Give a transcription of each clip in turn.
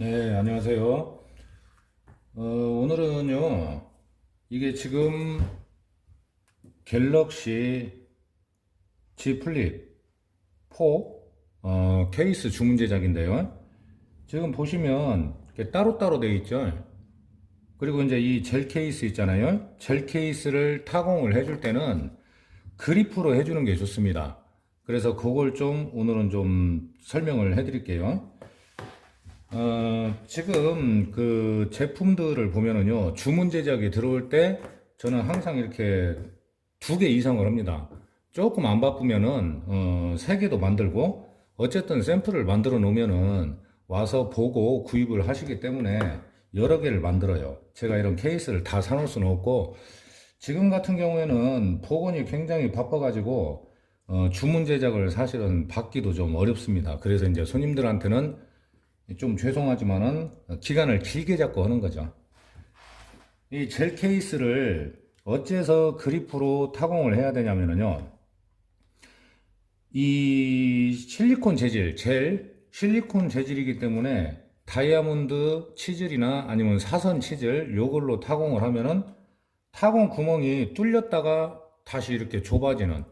네, 안녕하세요. 오늘은요, 이게 지금 갤럭시 Z 플립 4 케이스 주문 제작인데요. 지금 보시면 이렇게 따로따로 되어 있죠. 그리고 이제 이 젤 케이스 있잖아요. 젤 케이스를 타공을 해줄 때는 그리프로 해주는 게 좋습니다. 그래서 그걸 좀 오늘은 좀 설명을 해드릴게요. 지금 그 제품들을 보면은요, 주문 제작이 들어올 때 저는 항상 이렇게 2개 이상을 합니다. 조금 안 바쁘면은, 3개도 만들고, 어쨌든 샘플을 만들어 놓으면은 와서 보고 구입을 하시기 때문에 여러 개를 만들어요. 제가 이런 케이스를 다 사놓을 수는 없고, 지금 같은 경우에는 복원이 굉장히 바빠가지고, 주문 제작을 사실은 받기도 좀 어렵습니다. 그래서 이제 손님들한테는 좀 죄송하지만은 기간을 길게 잡고 하는 거죠. 이 젤 케이스를 어째서 그리프로 타공을 해야 되냐면요. 이 실리콘 재질, 실리콘 재질이기 때문에 다이아몬드 치즐이나 아니면 사선 치즐 요걸로 타공을 하면은 타공 구멍이 뚫렸다가 다시 이렇게 좁아지는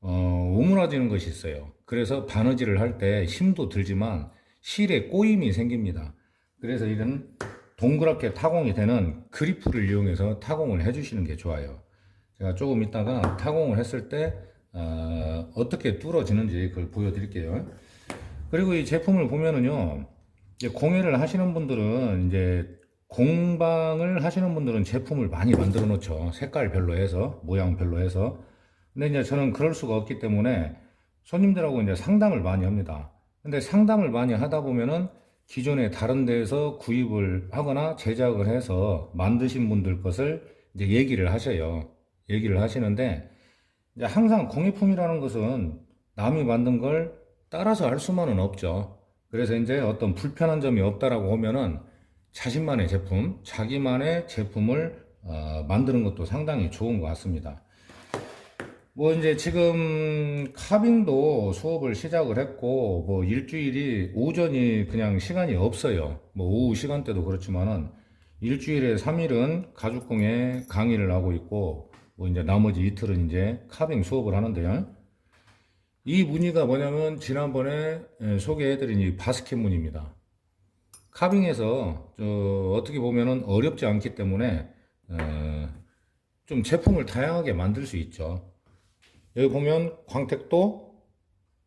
오므라지는 것이 있어요. 그래서 바느질을 할 때 힘도 들지만 실에 꼬임이 생깁니다. 그래서 이런 동그랗게 타공이 되는 그리프를 이용해서 타공을 해주시는 게 좋아요. 제가 조금 이따가 타공을 했을 때 어떻게 뚫어지는지 그걸 보여드릴게요. 그리고 이 제품을 보면은요, 이제 공예를 하시는 분들은 이제 공방을 하시는 분들은 제품을 많이 만들어 놓죠. 색깔별로 해서, 모양별로 해서. 근데 이제 저는 그럴 수가 없기 때문에 손님들하고 이제 상담을 많이 합니다. 근데 상담을 많이 하다 보면은 기존에 다른 데에서 구입을 하거나 제작을 해서 만드신 분들 것을 이제 얘기를 하셔요. 얘기를 하시는데 이제 항상 공예품이라는 것은 남이 만든 걸 따라서 할 수만은 없죠. 그래서 이제 어떤 불편한 점이 없다라고 하면은 자신만의 제품, 자기만의 제품을 만드는 것도 상당히 좋은 것 같습니다. 뭐 이제 지금 카빙도 수업을 시작을 했고 뭐 일주일이 오전이 그냥 시간이 없어요. 뭐 오후 시간대도 그렇지만은 일주일에 3일은 가죽공예 강의를 하고 있고 뭐 이제 나머지 이틀은 이제 카빙 수업을 하는데요. 이 무늬가 뭐냐면 지난번에 소개해드린 이 바스켓 무늬입니다. 카빙에서 어떻게 보면은 어렵지 않기 때문에 좀 제품을 다양하게 만들 수 있죠. 여기 보면 광택도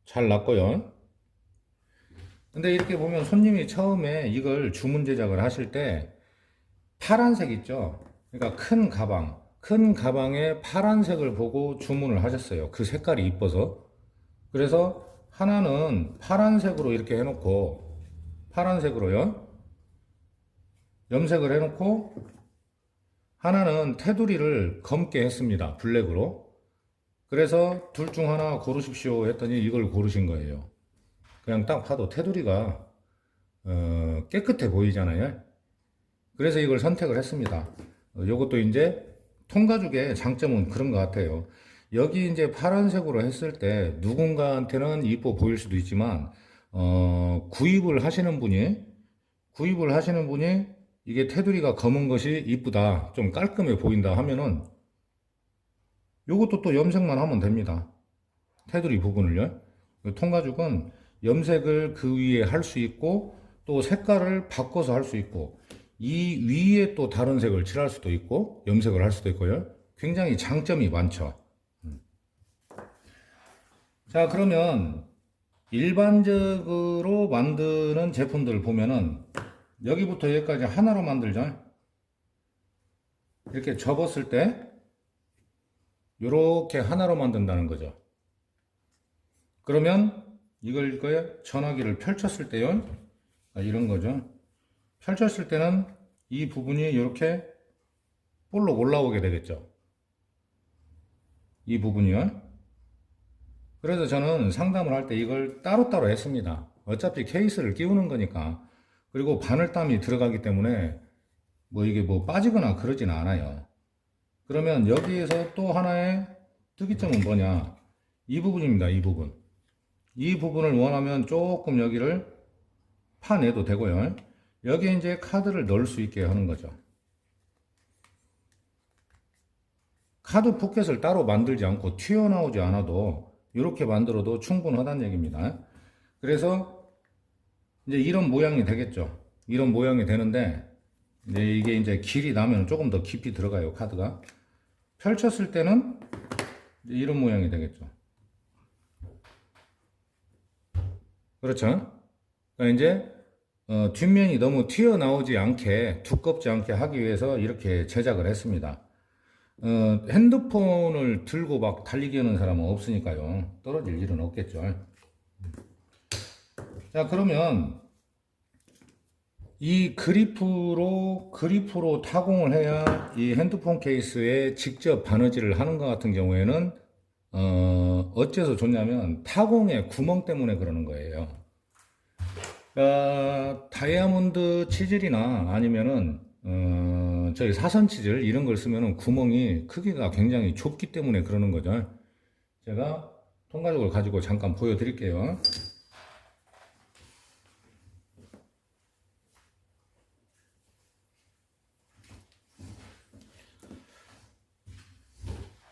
잘 났고요. 근데 이렇게 보면 손님이 처음에 이걸 주문 제작을 하실 때 파란색 있죠. 그러니까 큰 가방에 파란색을 보고 주문을 하셨어요. 그 색깔이 이뻐서. 그래서 하나는 파란색으로 이렇게 해놓고 파란색으로요. 염색을 해놓고 하나는 테두리를 검게 했습니다. 블랙으로. 그래서 둘 중 하나 고르십시오 했더니 이걸 고르신 거예요. 그냥 딱 봐도 테두리가 깨끗해 보이잖아요. 그래서 이걸 선택을 했습니다. 요것도 이제 통가죽의 장점은 그런 것 같아요. 여기 이제 파란색으로 했을 때 누군가한테는 이뻐 보일 수도 있지만 구입을 하시는 분이 이게 테두리가 검은 것이 이쁘다, 좀 깔끔해 보인다 하면은 요것도 또 염색만 하면 됩니다. 테두리 부분을요. 통가죽은 염색을 그 위에 할 수 있고 또 색깔을 바꿔서 할 수 있고 이 위에 또 다른 색을 칠할 수도 있고 염색을 할 수도 있고요. 굉장히 장점이 많죠. 자, 그러면 일반적으로 만드는 제품들 보면은 여기부터 여기까지 하나로 만들죠. 이렇게 접었을 때 이렇게 하나로 만든다는 거죠. 그러면 이걸 전화기를 펼쳤을 때요. 이런 거죠. 펼쳤을 때는 이 부분이 이렇게 볼록 올라오게 되겠죠. 이 부분이요. 그래서 저는 상담을 할 때 이걸 따로따로 했습니다. 어차피 케이스를 끼우는 거니까. 그리고 바늘땀이 들어가기 때문에 뭐 이게 뭐 빠지거나 그러진 않아요. 그러면 여기에서 또 하나의 특이점은 뭐냐? 이 부분입니다. 이 부분. 이 부분을 원하면 조금 여기를 파내도 되고요. 여기에 이제 카드를 넣을 수 있게 하는 거죠. 카드 포켓을 따로 만들지 않고 튀어나오지 않아도 이렇게 만들어도 충분하다는 얘기입니다. 그래서 이제 이런 모양이 되겠죠. 이런 모양이 되는데 이게 이제 길이 나면 조금 더 깊이 들어가요, 카드가. 펼쳤을 때는 이제 이런 모양이 되겠죠. 그렇죠? 그러니까 이제 뒷면이 너무 튀어나오지 않게, 두껍지 않게 하기 위해서 이렇게 제작을 했습니다. 핸드폰을 들고 막 달리기 하는 사람은 없으니까요. 떨어질 일은 없겠죠. 자, 그러면 이 그리프로 타공을 해야 이 핸드폰 케이스에 직접 바느질을 하는 것 같은 경우에는 어째서 좋냐면 타공의 구멍 때문에 그러는 거예요. 다이아몬드 치질이나 아니면은 저희 사선 치질 이런 걸 쓰면은 구멍이 크기가 굉장히 좁기 때문에 그러는 거죠. 제가 통과적을 가지고 잠깐 보여드릴게요.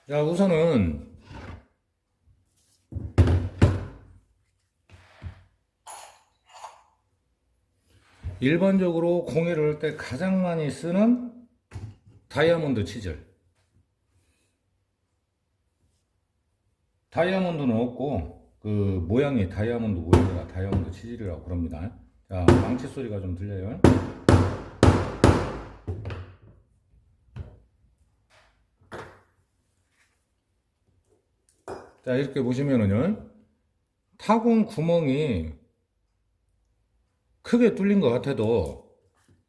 자, 우선은 일반적으로 공예를 할 때 가장 많이 쓰는 다이아몬드 치질. 다이아몬드는 없고 그 모양이 다이아몬드 모양이라 다이아몬드 치질이라고 그럽니다. 자, 망치 소리가 좀 들려요. 자, 이렇게 보시면은요, 타공 구멍이 크게 뚫린 것 같아도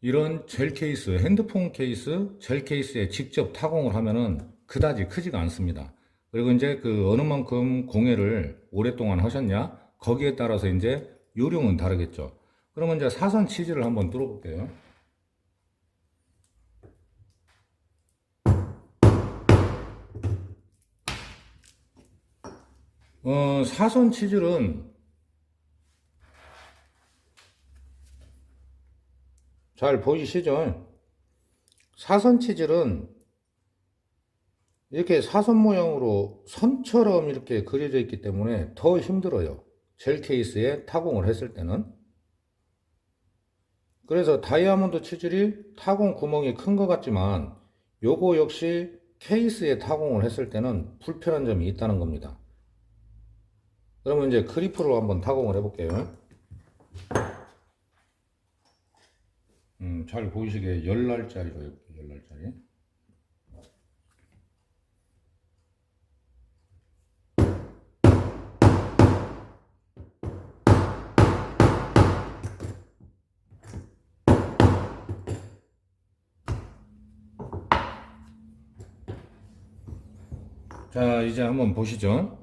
이런 젤 케이스, 핸드폰 케이스, 젤 케이스에 직접 타공을 하면은 그다지 크지가 않습니다. 그리고 이제 그 어느 만큼 공예를 오랫동안 하셨냐, 거기에 따라서 이제 요령은 다르겠죠. 그러면 이제 사선 치즈를 한번 뚫어볼게요. 사선 치질은 잘 보이시죠? 사선 치질은 이렇게 사선 모양으로 선처럼 이렇게 그려져 있기 때문에 더 힘들어요. 젤 케이스에 타공을 했을 때는. 그래서 다이아몬드 치질이 타공 구멍이 큰 것 같지만 요거 역시 케이스에 타공을 했을 때는 불편한 점이 있다는 겁니다. 그러면 이제 그리프로 한번 타공을 해볼게요. 잘 보이시게 10날짜리로 해볼게요. 10날짜리. 자, 이제 한번 보시죠.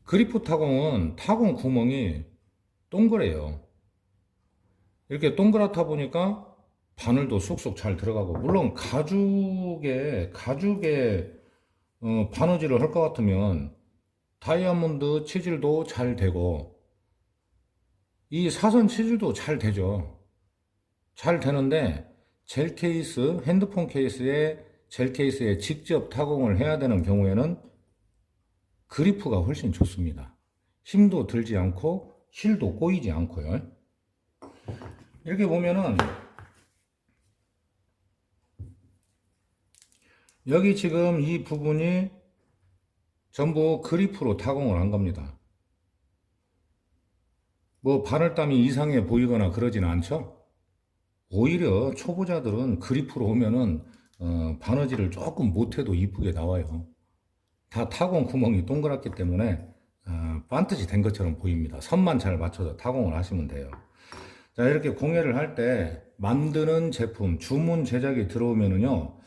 그리프 타공은 타공 구멍이 동그래요. 이렇게 동그랗다 보니까 바늘도 쏙쏙 잘 들어가고, 물론 가죽에 바느질을 할 것 같으면 다이아몬드 치질도 잘 되고 이 사선 치질도 잘 되죠. 잘 되는데 젤 케이스, 핸드폰 케이스에 젤 케이스에 직접 타공을 해야 되는 경우에는 그리프가 훨씬 좋습니다. 힘도 들지 않고 힐도 꼬이지 않고요. 이렇게 보면은 여기 지금 이 부분이 전부 그리프로 타공을 한 겁니다. 뭐 바늘땀이 이상해 보이거나 그러진 않죠. 오히려 초보자들은 그리프로 오면은 바느질을 조금 못해도 이쁘게 나와요. 다 타공 구멍이 동그랗기 때문에 반듯이 된 것처럼 보입니다. 선만 잘 맞춰서 타공을 하시면 돼요. 자, 이렇게 공예를 할 때 만드는 제품, 주문 제작이 들어오면은요,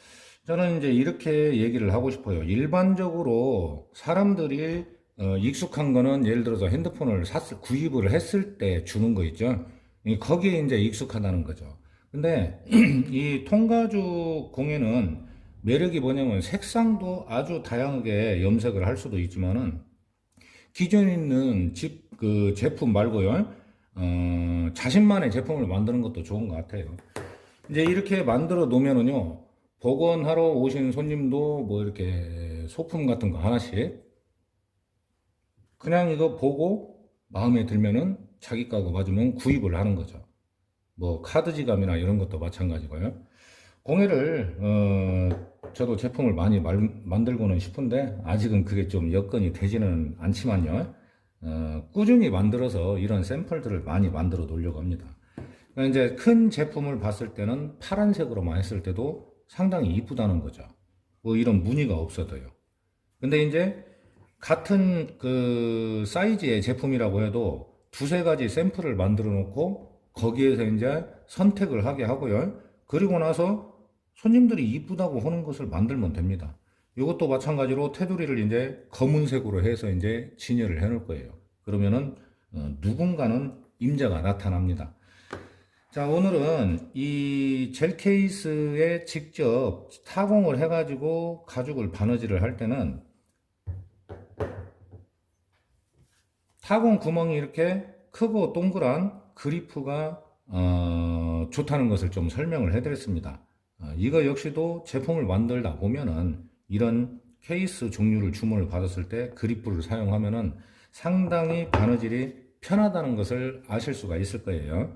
저는 이제 이렇게 얘기를 하고 싶어요. 일반적으로 사람들이 익숙한 거는 예를 들어서 핸드폰을 구입을 했을 때 주는 거 있죠. 거기에 이제 익숙하다는 거죠. 근데 이 통가죽 공예는 매력이 뭐냐면 색상도 아주 다양하게 염색을 할 수도 있지만은 기존에 있는 그 제품 말고요. 자신만의 제품을 만드는 것도 좋은 것 같아요. 이제 이렇게 만들어 놓으면은요, 복원하러 오신 손님도 뭐 이렇게 소품 같은 거 하나씩 그냥 이거 보고 마음에 들면은 자기 가구 맞으면 구입을 하는 거죠. 뭐 카드 지갑이나 이런 것도 마찬가지고요. 공예를 저도 제품을 많이 만들고는 싶은데 아직은 그게 좀 여건이 되지는 않지만요. 꾸준히 만들어서 이런 샘플들을 많이 만들어 놓으려고 합니다. 그러니까 이제 큰 제품을 봤을 때는 파란색으로만 했을 때도 상당히 이쁘다는 거죠. 뭐 이런 무늬가 없어도요. 근데 이제 같은 그 사이즈의 제품이라고 해도 두세 가지 샘플을 만들어 놓고 거기에서 이제 선택을 하게 하고요. 그리고 나서 손님들이 이쁘다고 하는 것을 만들면 됩니다. 이것도 마찬가지로 테두리를 이제 검은색으로 해서 이제 진열을 해 놓을 거예요. 그러면은 누군가는 임자가 나타납니다. 자, 오늘은 이 젤 케이스에 직접 타공을 해가지고 가죽을 바느질을 할 때는 타공 구멍이 이렇게 크고 동그란 그리프가 좋다는 것을 좀 설명을 해드렸습니다. 이거 역시도 제품을 만들다 보면은 이런 케이스 종류를 주문을 받았을 때 그리프를 사용하면은 상당히 바느질이 편하다는 것을 아실 수가 있을 거예요.